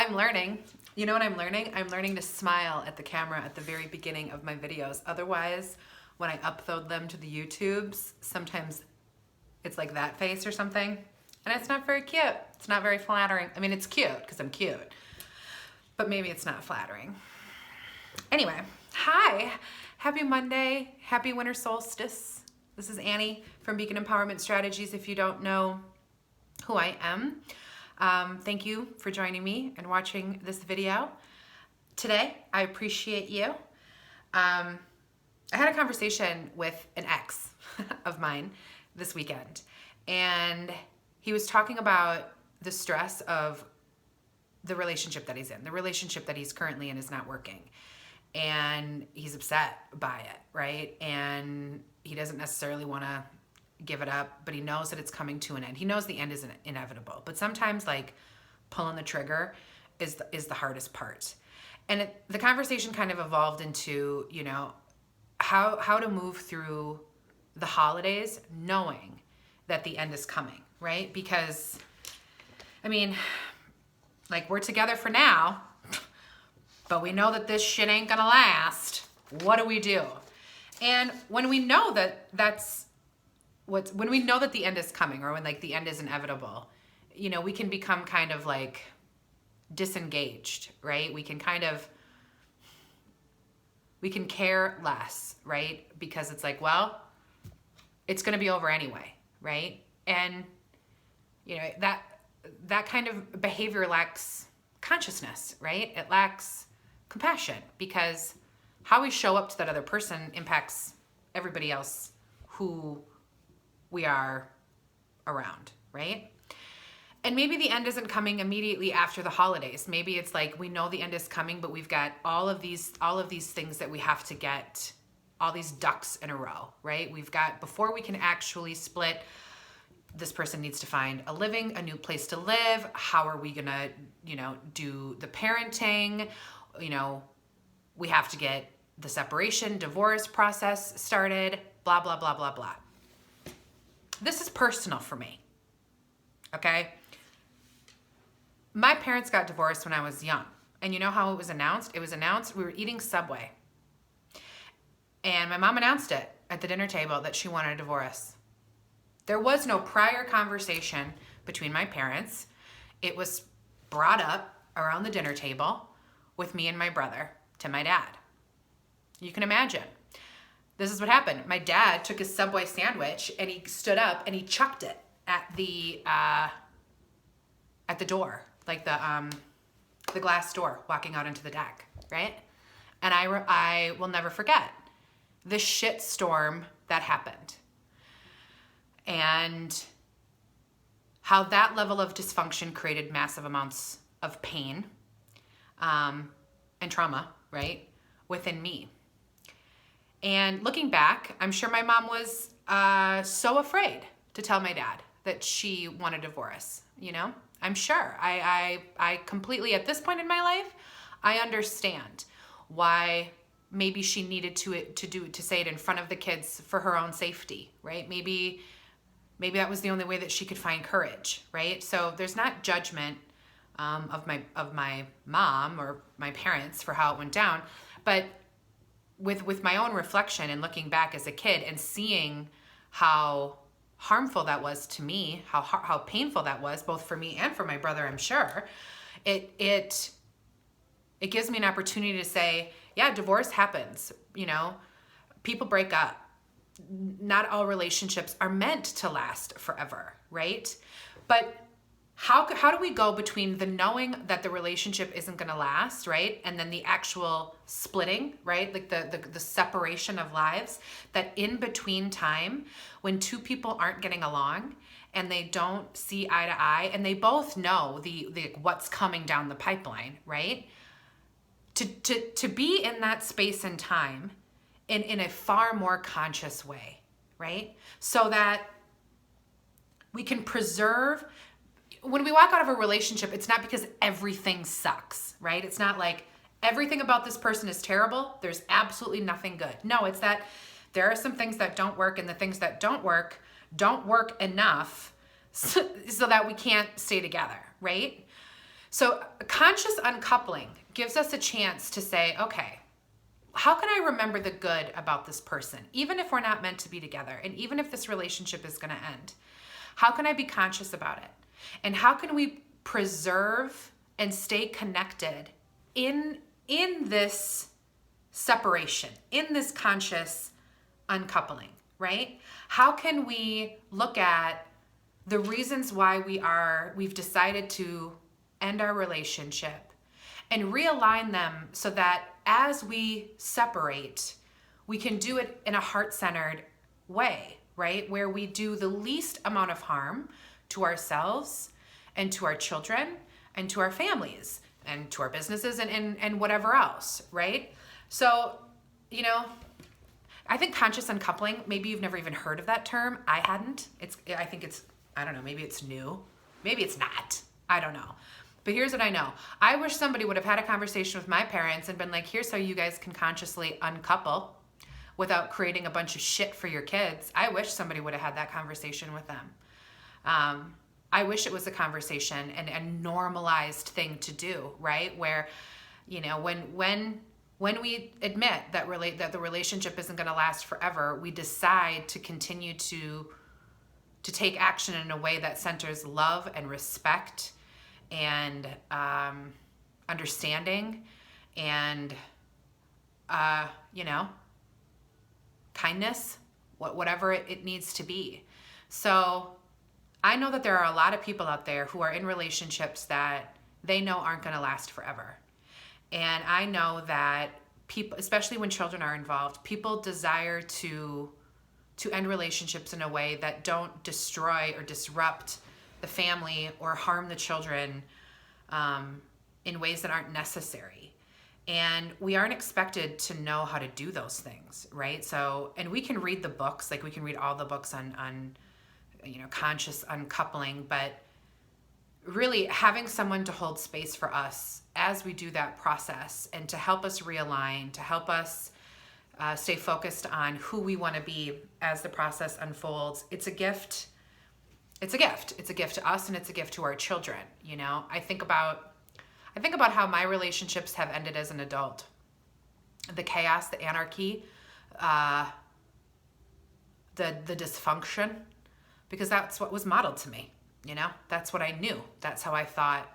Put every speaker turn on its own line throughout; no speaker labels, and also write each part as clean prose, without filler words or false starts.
I'm learning. You know what I'm learning? I'm learning to smile at the camera at the very beginning of my videos. Otherwise, when I upload them to the YouTubes, sometimes it's like that face or something. And it's not very cute. It's not very flattering. I mean, it's cute because I'm cute. But maybe it's not flattering. Anyway, hi. Happy Monday. Happy winter solstice. This is Annie from Beacon Empowerment Strategies. If you don't know who I am, thank you for joining me and watching this video. Today, I appreciate you. I had a conversation with an ex of mine this weekend, and he was talking about the stress of the relationship that he's in. The relationship that he's currently in is not working, and he's upset by it, right? And he doesn't necessarily want to give it up, but he knows that it's coming to an end. He knows the end is inevitable, but sometimes like pulling the trigger is the hardest part. And the conversation kind of evolved into, you know, how to move through the holidays knowing that the end is coming, right? Because, I mean, like, we're together for now, but we know that this shit ain't gonna last. What do we do? And when we know that when we know that the end is coming, or when like the end is inevitable, you know, we can become kind of like disengaged, right? We can care less, right? Because it's like, well, it's going to be over anyway, right? And you know, that kind of behavior lacks consciousness, right? It lacks compassion, because how we show up to that other person impacts everybody else who we are around, right? And maybe the end isn't coming immediately after the holidays. Maybe it's like, we know the end is coming, but we've got all of these things that we have to get, all these ducks in a row, right? We've got, before we can actually split, this person needs to find a new place to live. How are we gonna, you know, do the parenting? You know, we have to get the separation, divorce process started, blah, blah, blah, blah, blah. This is personal for me, okay? My parents got divorced when I was young. And you know how it was announced? It was announced, we were eating Subway. And my mom announced it at the dinner table that she wanted a divorce. There was no prior conversation between my parents. It was brought up around the dinner table with me and my brother to my dad. You can imagine. This is what happened. My dad took his Subway sandwich and he stood up and he chucked it at the door, like the glass door, walking out into the deck, right? And I will never forget the shit storm that happened, and how that level of dysfunction created massive amounts of pain and trauma, right, within me. And looking back, I'm sure my mom was so afraid to tell my dad that she wanted a divorce, you know? I'm sure. I completely, at this point in my life, I understand why maybe she needed to say it in front of the kids for her own safety, right? Maybe that was the only way that she could find courage, right? So there's not judgment of my mom or my parents for how it went down, but with my own reflection and looking back as a kid and seeing how harmful that was to me, how painful that was, both for me and for my brother, I'm sure, it gives me an opportunity to say, yeah, divorce happens, you know, people break up. Not all relationships are meant to last forever, right? But how do we go between the knowing that the relationship isn't going to last, right? And then the actual splitting, right? Like the separation of lives, that in between time when two people aren't getting along and they don't see eye to eye and they both know the what's coming down the pipeline, right? To be in that space and time in a far more conscious way, right? So that we can preserve. When we walk out of a relationship, it's not because everything sucks, right? It's not like everything about this person is terrible. There's absolutely nothing good. No, it's that there are some things that don't work, and the things that don't work enough so that we can't stay together, right? So conscious uncoupling gives us a chance to say, okay, how can I remember the good about this person, even if we're not meant to be together, and even if this relationship is going to end? How can I be conscious about it? And how can we preserve and stay connected in this separation, in this conscious uncoupling, right? How can we look at the reasons why we've decided to end our relationship and realign them so that as we separate, we can do it in a heart-centered way, right? Where we do the least amount of harm to ourselves and to our children and to our families and to our businesses and whatever else, right? So, I think conscious uncoupling, maybe you've never even heard of that term. I hadn't. I don't know, maybe it's new. Maybe it's not. I don't know. But here's what I know. I wish somebody would have had a conversation with my parents and been like, here's how you guys can consciously uncouple without creating a bunch of shit for your kids. I wish somebody would have had that conversation with them. I wish it was a conversation and a normalized thing to do, right? Where, when we admit that the relationship isn't going to last forever, we decide to continue to take action in a way that centers love and respect and understanding and kindness, whatever it needs to be. So I know that there are a lot of people out there who are in relationships that they know aren't going to last forever. And I know that people, especially when children are involved, people desire to end relationships in a way that don't destroy or disrupt the family or harm the children in ways that aren't necessary. And we aren't expected to know how to do those things, right? So, and we can read the books, like we can read all the books on conscious uncoupling, but really having someone to hold space for us as we do that process and to help us realign, to help us stay focused on who we want to be as the process unfolds. It's a gift. It's a gift. It's a gift to us and it's a gift to our children. I think about how my relationships have ended as an adult. The chaos, the anarchy, the dysfunction, because that's what was modeled to me. That's what I knew. That's how I thought.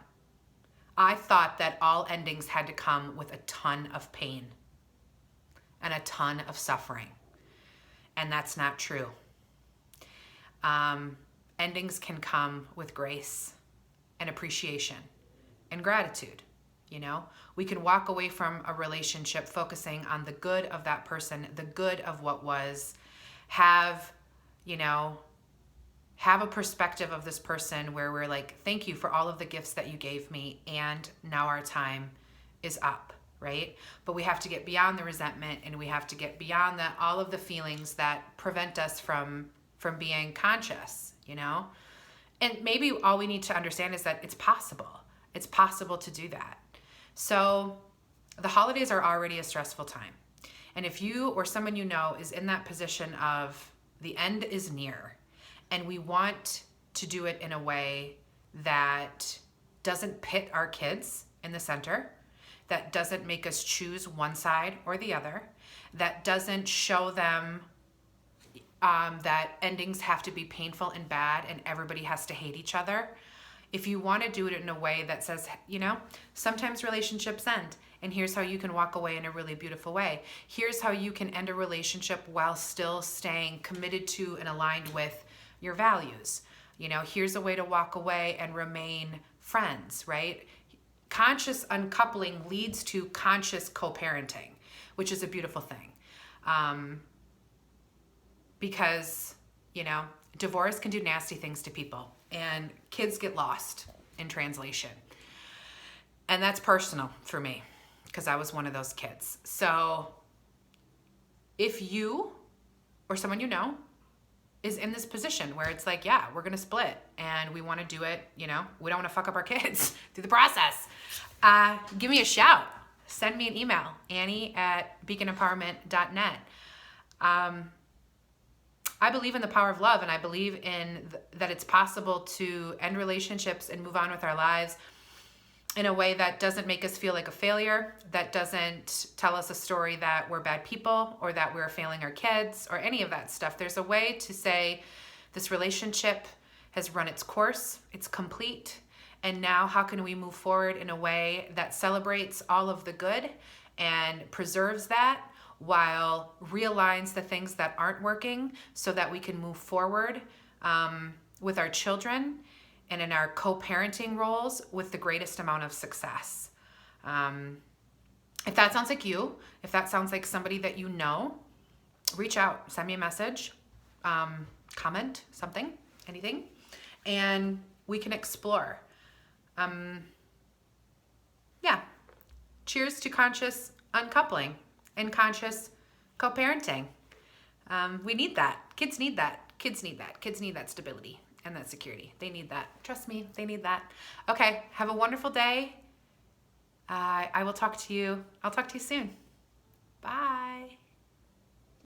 I thought that all endings had to come with a ton of pain and a ton of suffering. And that's not true. Endings can come with grace and appreciation and gratitude. We can walk away from a relationship focusing on the good of that person, the good of what was, have a perspective of this person where we're like, thank you for all of the gifts that you gave me, and now our time is up, right? But we have to get beyond the resentment, and we have to get beyond all of the feelings that prevent us from being conscious, And maybe all we need to understand is that it's possible. It's possible to do that. So the holidays are already a stressful time. And if you or someone is in that position of the end is near, and we want to do it in a way that doesn't pit our kids in the center, that doesn't make us choose one side or the other, that doesn't show them that endings have to be painful and bad and everybody has to hate each other. If you want to do it in a way that says, sometimes relationships end, and here's how you can walk away in a really beautiful way. Here's how you can end a relationship while still staying committed to and aligned with your values. Here's a way to walk away and remain friends, right? Conscious uncoupling leads to conscious co-parenting, which is a beautiful thing. Because, divorce can do nasty things to people, and kids get lost in translation. And that's personal for me, because I was one of those kids. So if you or someone is in this position where it's like, yeah, we're going to split and we want to do it, we don't want to fuck up our kids through the process, give me a shout. Send me an email, Annie@beaconempowerment.net. I believe in the power of love, and I believe in that it's possible to end relationships and move on with our lives in a way that doesn't make us feel like a failure, that doesn't tell us a story that we're bad people or that we're failing our kids or any of that stuff. There's a way to say this relationship has run its course, it's complete, and now how can we move forward in a way that celebrates all of the good and preserves that while realigns the things that aren't working so that we can move forward with our children and in our co-parenting roles with the greatest amount of success. If that sounds like you, if that sounds like somebody that you know, reach out, send me a message, comment, something, anything, and we can explore. Yeah. Cheers to conscious uncoupling and conscious co-parenting. We need that. Kids need that. Kids need that. Kids need that stability and that security. They need that. Trust me, they need that. Okay, have a wonderful day. I will talk to you. I'll talk to you soon. Bye.